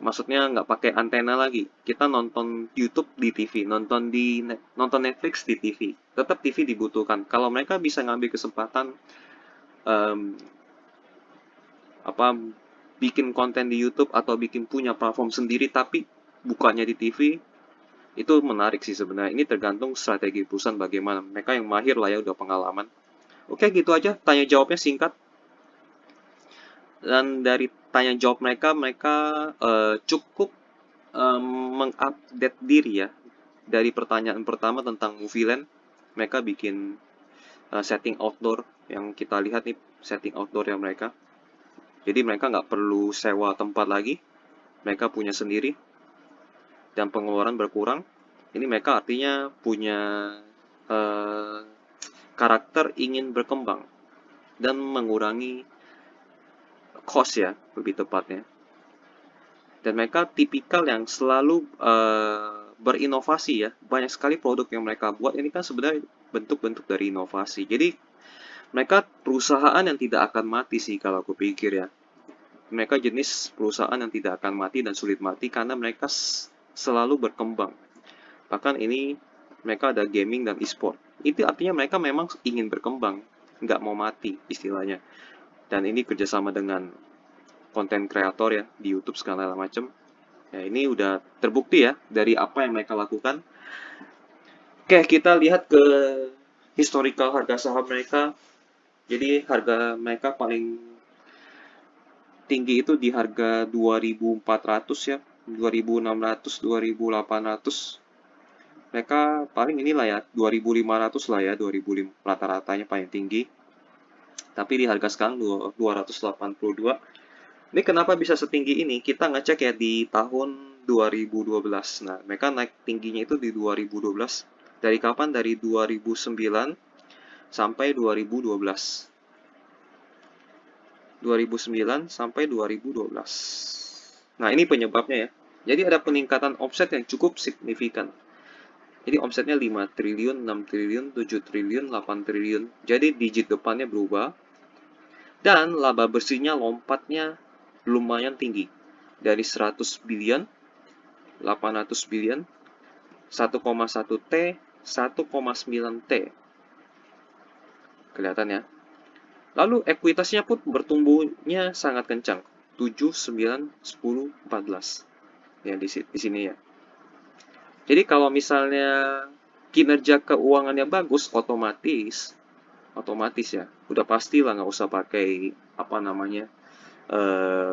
Maksudnya nggak pakai antena lagi. Kita nonton YouTube di TV, nonton Netflix di TV. Tetap TV dibutuhkan. Kalau mereka bisa ngambil kesempatan um, apa bikin konten di YouTube atau bikin punya platform sendiri tapi bukannya di TV, itu menarik sih sebenarnya. Ini tergantung strategi perusahaan bagaimana. Mereka yang mahir lah ya, udah pengalaman. Oke, gitu aja. Tanya jawabnya singkat. Dan dari tanya jawab mereka, mereka cukup mengupdate diri ya. Dari pertanyaan pertama tentang Movieland, mereka bikin setting outdoor. Yang kita lihat nih, setting outdoor yang mereka. Jadi mereka nggak perlu sewa tempat lagi. Mereka punya sendiri. Dan pengeluaran berkurang. Ini mereka artinya punya eh, karakter ingin berkembang dan mengurangi cost ya, lebih tepatnya. Dan mereka tipikal yang selalu berinovasi ya. Banyak sekali produk yang mereka buat ini kan sebenarnya bentuk-bentuk dari inovasi. Jadi mereka perusahaan yang tidak akan mati sih kalau aku pikir ya. Mereka jenis perusahaan yang tidak akan mati dan sulit mati karena mereka selalu berkembang. Bahkan ini mereka ada gaming dan e-sport. Itu artinya mereka memang ingin berkembang, nggak mau mati istilahnya. Dan ini kerjasama dengan konten kreator ya di YouTube segala macam. Ya, ini udah terbukti ya dari apa yang mereka lakukan. Oke, kita lihat ke historical harga saham mereka. Jadi harga mereka paling tinggi itu di harga 2.400 ya, 2.600, 2.800. Mereka paling inilah ya, 2.500 lah ya, 2.000 rata-ratanya paling tinggi. Tapi di harga sekarang 282. Ini kenapa bisa setinggi ini? Kita ngecek ya di tahun 2012. Nah, mereka naik tingginya itu di 2012. Dari kapan? Dari 2009 sampai 2012. 2009 sampai 2012. Nah, ini penyebabnya ya. Jadi ada peningkatan omset yang cukup signifikan. Jadi omsetnya 5 triliun, 6 triliun, 7 triliun, 8 triliun. Jadi digit depannya berubah. Dan laba bersihnya lompatnya lumayan tinggi. Dari 100 billion, 800 billion, 1,1 T, 1,9 T. Kelihatan ya. Lalu ekuitasnya pun bertumbuhnya sangat kencang. 7, 9, 10, 14. Ya di sini ya. Jadi kalau misalnya kinerja keuangannya bagus, otomatis ya, udah pasti lah nggak usah pakai apa namanya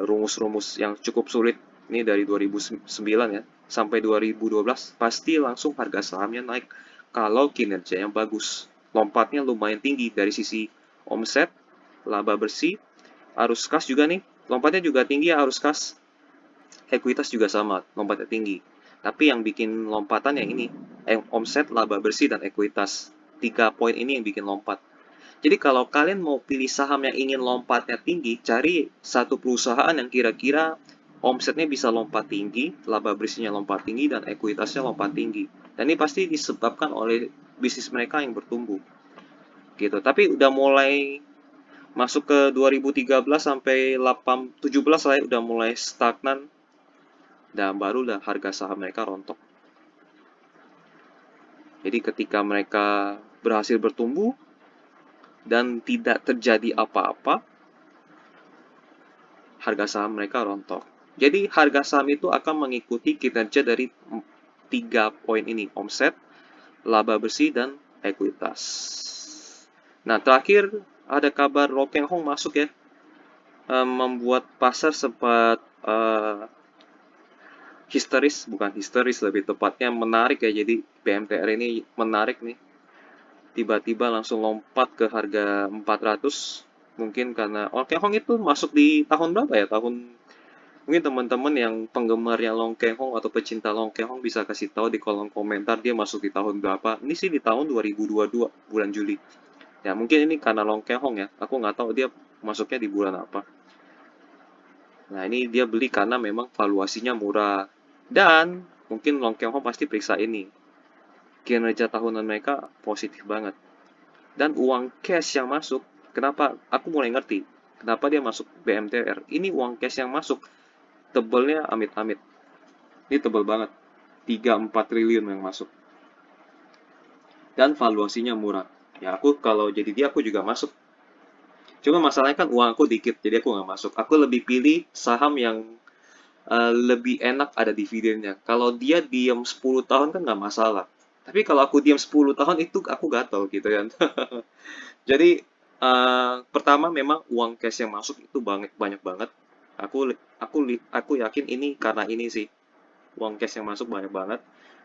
rumus-rumus yang cukup sulit. Ini dari 2009 ya sampai 2012 pasti langsung harga sahamnya naik kalau kinerja yang bagus. Lompatnya lumayan tinggi dari sisi omset, laba bersih, arus kas juga nih. Lompatnya juga tinggi ya arus kas. Ekuitas juga sama, lompatnya tinggi. Tapi yang bikin lompatan yang ini, omset, laba bersih, dan ekuitas. 3 poin ini yang bikin lompat. Jadi kalau kalian mau pilih saham yang ingin lompatnya tinggi, cari satu perusahaan yang kira-kira omsetnya bisa lompat tinggi, laba bersihnya lompat tinggi, dan ekuitasnya lompat tinggi. Dan ini pasti disebabkan oleh bisnis mereka yang bertumbuh. Gitu. Tapi udah mulai masuk ke 2013 sampai 17 lah ya, udah mulai stagnan. Dan barulah harga saham mereka rontok. Jadi ketika mereka berhasil bertumbuh dan tidak terjadi apa-apa, harga saham mereka rontok. Jadi harga saham itu akan mengikuti kinerja dari 3 poin ini, omset, laba bersih, dan ekuitas. Nah, terakhir ada kabar Lo Keng Hong masuk ya, membuat pasar sempat bukan histeris lebih tepatnya menarik ya. Jadi BMTR ini menarik nih. Tiba-tiba langsung lompat ke harga 400. Mungkin karena Lo Keng Hong itu masuk di tahun berapa ya? Mungkin teman-teman yang penggemarnya Long Keng Hong atau pecinta Long Keng Hong bisa kasih tahu di kolom komentar dia masuk di tahun berapa. Ini sih di tahun 2022 bulan Juli. Ya mungkin ini karena Long Keng Hong ya. Aku nggak tahu dia masuknya di bulan apa. Nah ini dia beli karena memang valuasinya murah. Dan mungkin Long Keng Hong pasti periksa ini. Kinerja tahunan mereka positif banget. Dan uang cash yang masuk, kenapa aku mulai ngerti kenapa dia masuk BMTR. Ini uang cash yang masuk tebelnya amit-amit. Ini tebel banget. 3-4 triliun yang masuk. Dan valuasinya murah. Ya aku kalau jadi dia aku juga masuk. Cuma masalahnya kan uang aku dikit, jadi aku nggak masuk. Aku lebih pilih saham yang lebih enak ada dividennya. Kalau dia diam 10 tahun kan nggak masalah. Tapi kalau aku diam 10 tahun itu aku gatel gitu kan. Jadi pertama memang uang cash yang masuk itu banyak banyak banget. Aku yakin ini karena ini sih. Uang cash yang masuk banyak banget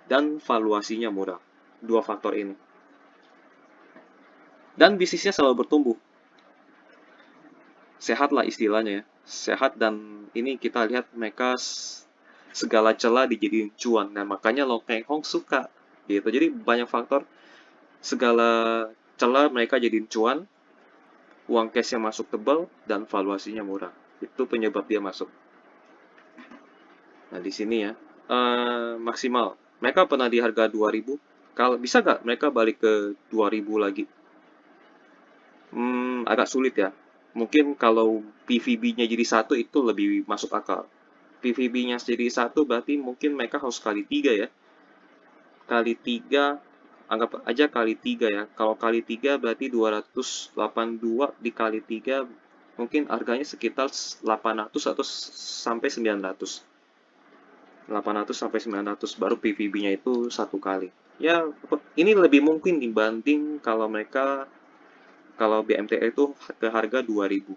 dan valuasinya murah. Dua faktor ini. Dan bisnisnya selalu bertumbuh. Sehat lah istilahnya ya. Sehat dan ini kita lihat mereka segala celah dijadiin cuan dan makanya Long Keng Hong suka gitu. Jadi banyak faktor segala celah mereka jadiin cuan, uang cash yang masuk tebal dan valuasinya murah. Itu penyebab dia masuk. Nah, di sini ya. Maksimal. Mereka pernah di harga 2000. Kalau bisa nggak mereka balik ke 2000 lagi? Agak sulit ya. Mungkin kalau PVB-nya jadi satu itu lebih masuk akal. PVB-nya jadi satu berarti mungkin mereka harus kali tiga ya. Kali tiga, anggap aja kali tiga ya. Kalau kali tiga berarti 282 dikali tiga mungkin harganya sekitar 800 atau sampai 900. 800 sampai 900 baru PVB-nya itu satu kali. Ya, ini lebih mungkin dibanding kalau BMTR itu ke harga 2000.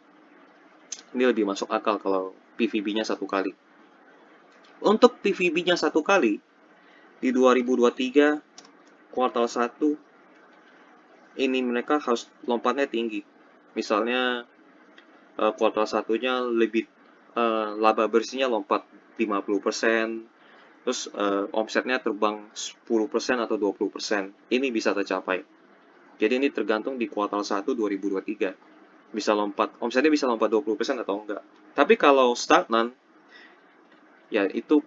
Ini lebih masuk akal kalau PVB-nya satu kali. Untuk PVB-nya satu kali, di 2023, kuartal 1, ini mereka harus lompatnya tinggi. Misalnya, kuartal satunya lebih, laba bersihnya lompat 50%, terus omsetnya terbang 10% atau 20%. Ini bisa tercapai. Jadi ini tergantung di kuartal 1 2023. Bisa lompat, omsetnya bisa lompat 20% atau enggak. Tapi kalau stagnan, ya itu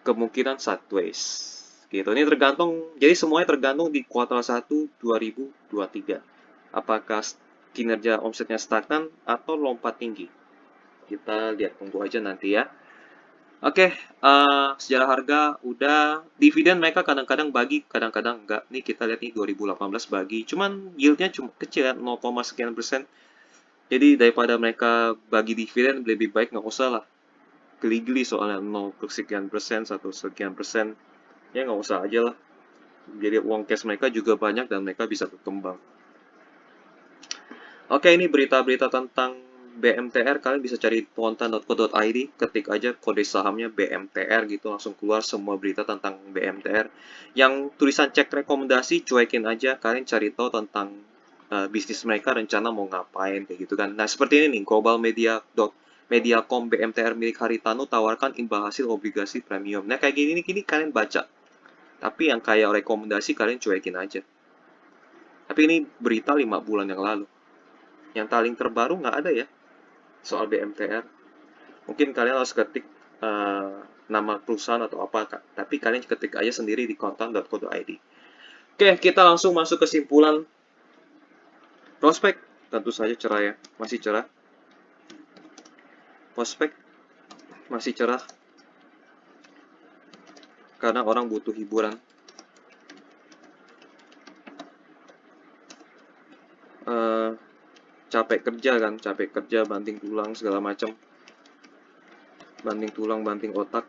kemungkinan sideways. Gitu. Ini tergantung, jadi semuanya tergantung di kuartal 1 2023. Apakah kinerja omsetnya stagnan atau lompat tinggi? Kita lihat, tunggu aja nanti ya. Oke, sejarah harga udah. Dividen mereka kadang-kadang bagi, kadang-kadang enggak. Nih kita lihat nih 2018 bagi, cuman yieldnya cuma kecil ya, 0, sekian persen. Jadi daripada mereka bagi dividen, lebih baik nggak usah lah. Geli-geli soalnya 0 sekian persen, 1 sekian persen. Ya nggak usah aja lah. Jadi uang cash mereka juga banyak dan mereka bisa berkembang. Oke, ini berita-berita tentang BMTR. Kalian bisa cari pontan.co.id, ketik aja kode sahamnya BMTR gitu, langsung keluar semua berita tentang BMTR. Yang tulisan cek rekomendasi, cuekin aja. Kalian cari tahu tentang bisnis mereka, rencana mau ngapain, kayak gitu kan. Nah, seperti ini nih, Global Mediacom BMTR milik Haritanu tawarkan imbal hasil obligasi premium. Nah, kayak gini kalian baca. Tapi yang kayak rekomendasi kalian cuekin aja. Tapi ini berita 5 bulan yang lalu. Yang paling terbaru nggak ada ya soal BMTR. Mungkin kalian harus ketik nama perusahaan atau apa, tapi kalian ketik aja sendiri di kontan.co.id. Oke, kita langsung masuk kesimpulan. Prospek tentu saja cerah ya, masih cerah. Prospek masih cerah karena orang butuh hiburan. Capek kerja, banting tulang segala macam. Banting tulang, banting otak.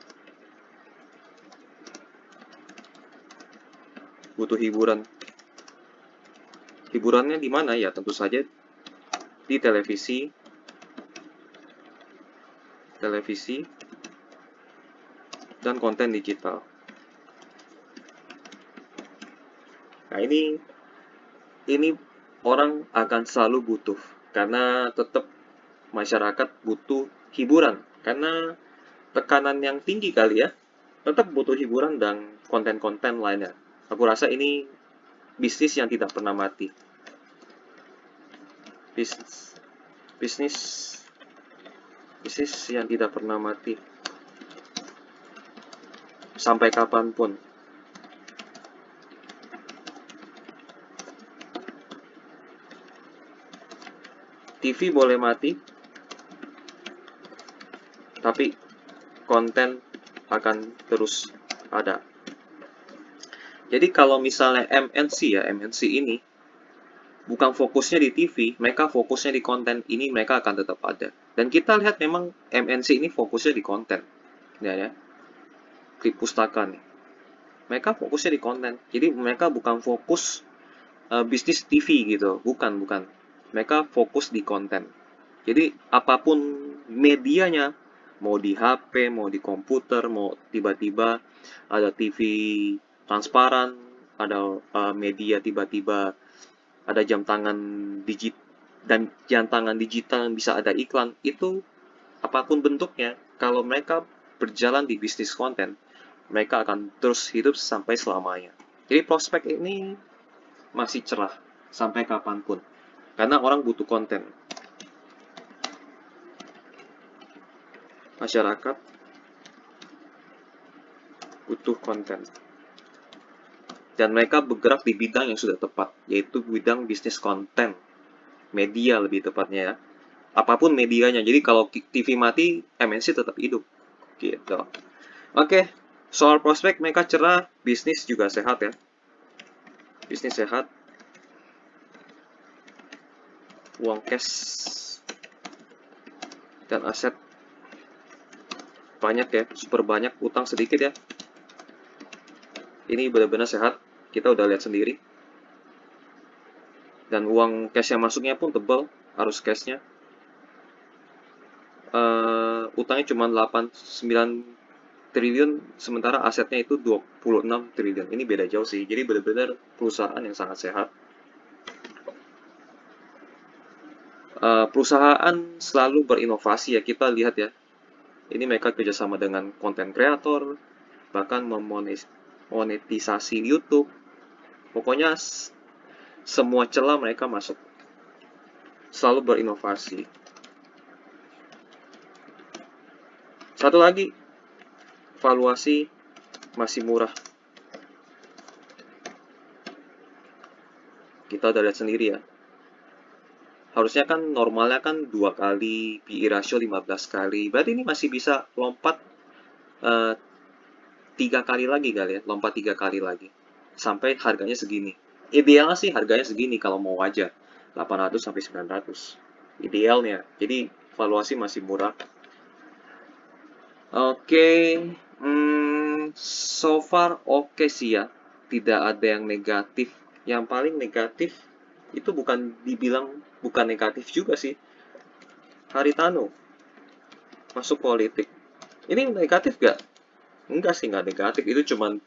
Butuh hiburan. Hiburannya di mana ya? Tentu saja di televisi, dan konten digital. Nah, ini orang akan selalu butuh karena tetap masyarakat butuh hiburan karena tekanan yang tinggi kali ya. Tetap butuh hiburan dan konten-konten lainnya. Aku rasa ini bisnis yang tidak pernah mati. Bisnis yang tidak pernah mati sampai kapanpun. TV boleh mati, tapi konten akan terus ada. Jadi kalau misalnya MNC ini bukan fokusnya di TV, mereka fokusnya di konten, ini mereka akan tetap ada. Dan kita lihat memang MNC ini fokusnya di konten. Ya, Klik Pustaka nih. Mereka fokusnya di konten. Jadi mereka bukan fokus bisnis TV gitu. Bukan. Mereka fokus di konten. Jadi apapun medianya, mau di HP, mau di komputer, mau tiba-tiba ada TV transparan, ada media tiba-tiba ada jam tangan digital yang bisa ada iklan, itu apapun bentuknya, kalau mereka berjalan di bisnis konten, mereka akan terus hidup sampai selamanya. Jadi prospek ini masih cerah sampai kapanpun, karena orang butuh konten. Masyarakat butuh konten. Dan mereka bergerak di bidang yang sudah tepat, yaitu bidang bisnis konten. Media lebih tepatnya ya. Apapun medianya. Jadi kalau TV mati, MNC tetap hidup. Gitu. Oke, soal prospek mereka cerah, bisnis juga sehat ya. Bisnis sehat. Uang cash dan aset banyak ya, super banyak, utang sedikit ya. Ini benar-benar sehat, kita udah lihat sendiri. Dan uang cash yang masuknya pun tebal, arus cashnya. Utangnya cuma 89 triliun, sementara asetnya itu 26 triliun. Ini beda jauh sih, jadi benar-benar perusahaan yang sangat sehat. Perusahaan selalu berinovasi ya, kita lihat ya. Ini mereka kerjasama dengan konten kreator, bahkan memonetisasi YouTube. Pokoknya semua celah mereka masuk. Selalu berinovasi. Satu lagi, valuasi masih murah. Kita udah lihat sendiri ya. Harusnya kan normalnya kan 2 kali, PE ratio 15 kali. Berarti ini masih bisa lompat 3 kali lagi kali ya, lompat 3 kali lagi. Sampai harganya segini. Idealnya sih harganya segini kalau mau wajar. 800 sampai 900. Idealnya. Jadi valuasi masih murah. Oke, so far oke sih ya. Tidak ada yang negatif. Yang paling negatif itu bukan negatif juga sih. Haritano masuk politik. Ini negatif gak? Enggak sih, nggak negatif. Itu cuman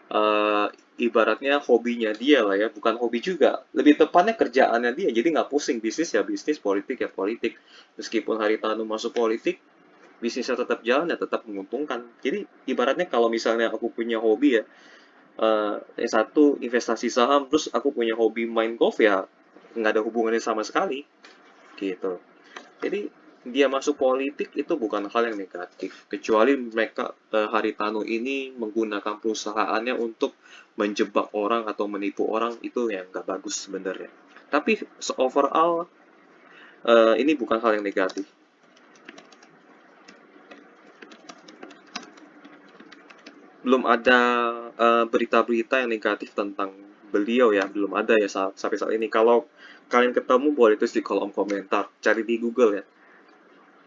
eh, ibaratnya hobinya dia lah ya, bukan hobi juga. Lebih tepatnya kerjaannya dia, jadi nggak pusing. Bisnis ya bisnis, politik ya politik. Meskipun Haritano masuk politik, bisnisnya tetap jalan ya tetap menguntungkan. Jadi ibaratnya kalau misalnya aku punya hobi ya, yang satu investasi saham, terus aku punya hobi main golf ya nggak ada hubungannya sama sekali gitu. Jadi dia masuk politik itu bukan hal yang negatif, kecuali mereka Haritano ini menggunakan perusahaannya untuk menjebak orang atau menipu orang, itu yang nggak bagus sebenarnya. Tapi overall ini bukan hal yang negatif. Belum ada berita-berita yang negatif tentang beliau ya, belum ada ya sampai saat ini. Kalau kalian ketemu boleh tulis di kolom komentar, cari di Google ya.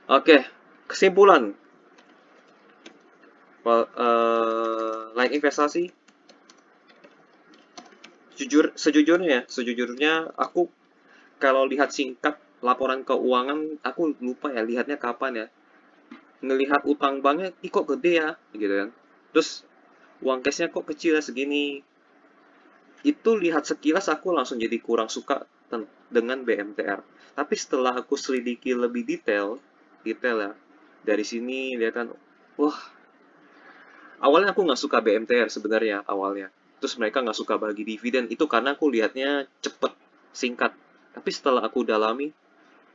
Oke, kesimpulan. Lain investasi, sejujurnya aku kalau lihat singkat laporan keuangan, aku lupa ya lihatnya kapan ya. Ngelihat utang banknya, ih kok gede ya, gitu kan. Terus uang cashnya kok kecil ya segini. Itu lihat sekilas aku langsung jadi kurang suka dengan BMTR. Tapi setelah aku selidiki lebih detail ya, dari sini lihat kan, wah, awalnya aku nggak suka BMTR sebenarnya awalnya. Terus mereka nggak suka bagi dividen, itu karena aku lihatnya cepet, singkat. Tapi setelah aku dalami,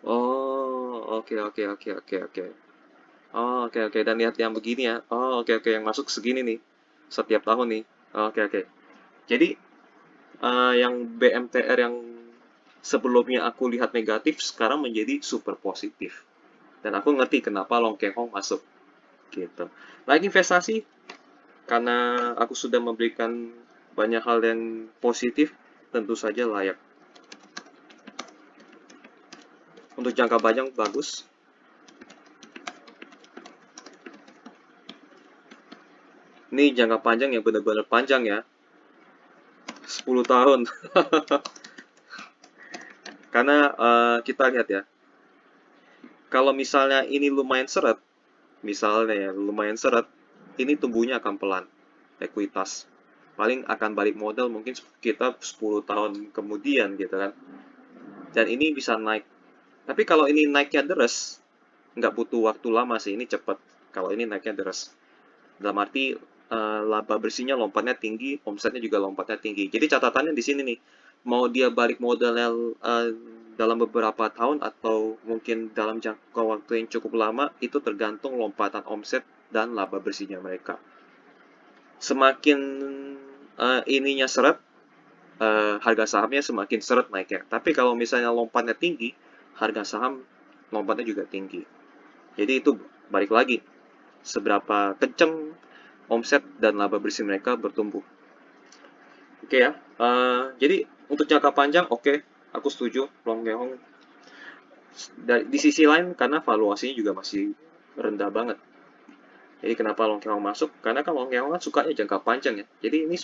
oh oke oke oke oke oke. Oh oke oke, dan lihat yang begini ya. Oh oke oke, yang masuk segini nih setiap tahun nih. Oh, oke oke. Jadi yang BMTR yang sebelumnya aku lihat negatif sekarang menjadi super positif. Dan aku ngerti kenapa Long Keng Hong masuk gitu. Lagi investasi, karena aku sudah memberikan banyak hal yang positif, tentu saja layak. Untuk jangka panjang bagus. Ini jangka panjang yang benar-benar panjang ya. 10 tahun. Karena kita lihat ya. Kalau misalnya ini lumayan seret, misalnya ya, lumayan seret, ini tumbuhnya akan pelan. Ekuitas. Paling akan balik modal mungkin kita 10 tahun kemudian gitu kan. Dan ini bisa naik. Tapi kalau ini naiknya deres, nggak butuh waktu lama sih, ini cepat. Kalau ini naiknya deres. Dalam arti laba bersihnya lompatnya tinggi, omsetnya juga lompatnya tinggi. Jadi catatannya di sini nih, mau dia balik modalnya dalam beberapa tahun atau mungkin dalam jangka waktu yang cukup lama, itu tergantung lompatan omset dan laba bersihnya mereka. Semakin ininya seret, harga sahamnya semakin seret naiknya. Tapi kalau misalnya lompatnya tinggi, harga saham lompatnya juga tinggi. Jadi itu balik lagi, seberapa kenceng omset dan laba bersih mereka bertumbuh. Oke ya, jadi untuk jangka panjang oke, aku setuju Long Keng di sisi lain karena valuasinya juga masih rendah banget. Jadi kenapa Long Keng masuk? Karena kan Long Keng kan sukanya jangka panjang ya. Jadi ini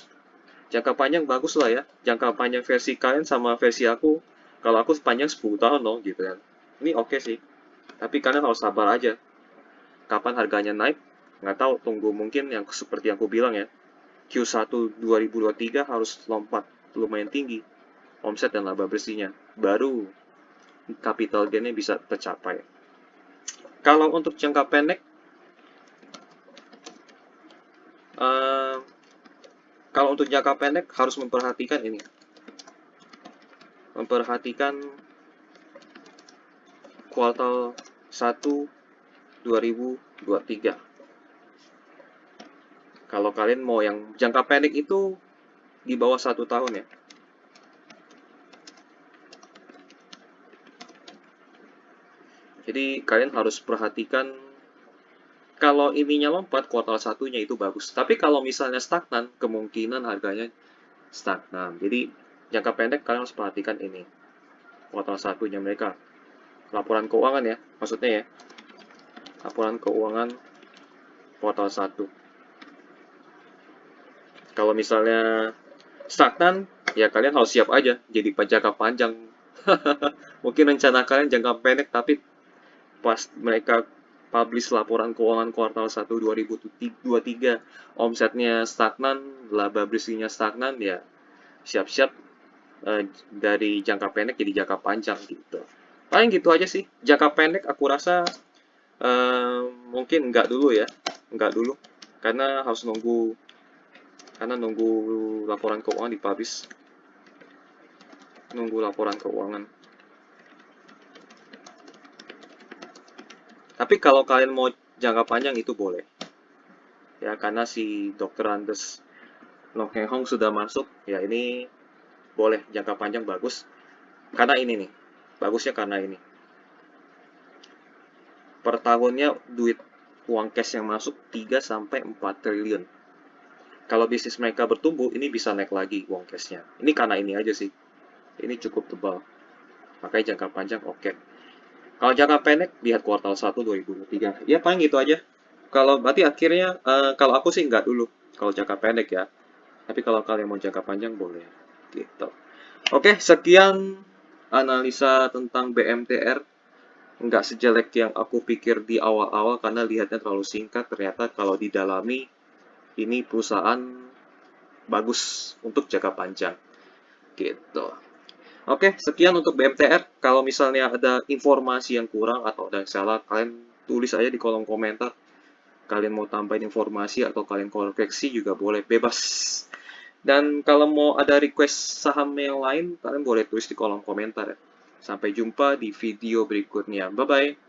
jangka panjang bagus lah ya. Jangka panjang versi kalian sama versi aku, kalau aku sepanjang 10 tahun loh gitu kan. Ini oke sih. Tapi kalian harus sabar aja. Kapan harganya naik? Nggak tahu, tunggu mungkin yang seperti yang aku bilang ya. Q1 2023 harus lompat lumayan tinggi omset dan laba bersihnya. Baru capital gain-nya bisa tercapai. Kalau untuk jangka pendek, kalau untuk jangka pendek harus memperhatikan ini. Memperhatikan kuartal 1 2023. Kalau kalian mau yang jangka pendek itu di bawah 1 tahun ya. Jadi kalian harus perhatikan kalau ininya lompat kuartal satunya itu bagus. Tapi kalau misalnya stagnan, kemungkinan harganya stagnan. Jadi jangka pendek kalian harus perhatikan ini. Kuartal satunya mereka. Laporan keuangan ya, maksudnya ya. Laporan keuangan kuartal 1. Kalau misalnya stagnan, ya kalian harus siap aja jadi jangka panjang. Mungkin rencana kalian jangka pendek, tapi pas mereka publish laporan keuangan kuartal 1 2023, omsetnya stagnan, laba bersihnya stagnan, ya siap-siap dari jangka pendek jadi jangka panjang gitu. Paling gitu aja sih. Jangka pendek aku rasa mungkin enggak dulu ya, enggak dulu, karena harus nunggu laporan keuangan dipublish, nunggu laporan keuangan. Tapi kalau kalian mau jangka panjang itu boleh. Ya, karena si Dr. Andes Long Keng Hong sudah masuk, ya ini boleh jangka panjang bagus. Karena ini nih, bagusnya karena ini. Per tahunnya duit uang cash yang masuk 3-4 triliun. Kalau bisnis mereka bertumbuh, ini bisa naik lagi uang cashnya. Ini karena ini aja sih. Ini cukup tebal. Makanya jangka panjang oke. Kalau jangka pendek, lihat kuartal 1 2023. Ya paling gitu aja. Kalau berarti akhirnya, kalau aku sih nggak dulu. Kalau jangka pendek ya. Tapi kalau kalian mau jangka panjang, boleh. Gitu. Oke, sekian analisa tentang BMTR. Nggak sejelek yang aku pikir di awal-awal karena lihatnya terlalu singkat. Ternyata kalau didalami, ini perusahaan bagus untuk jangka panjang. Gitu. Oke, sekian untuk BMTR. Kalau misalnya ada informasi yang kurang atau ada yang salah, kalian tulis aja di kolom komentar. Kalian mau tambahin informasi atau kalian koreksi juga boleh, bebas. Dan kalau mau ada request saham yang lain, kalian boleh tulis di kolom komentar ya. Sampai jumpa di video berikutnya. Bye-bye.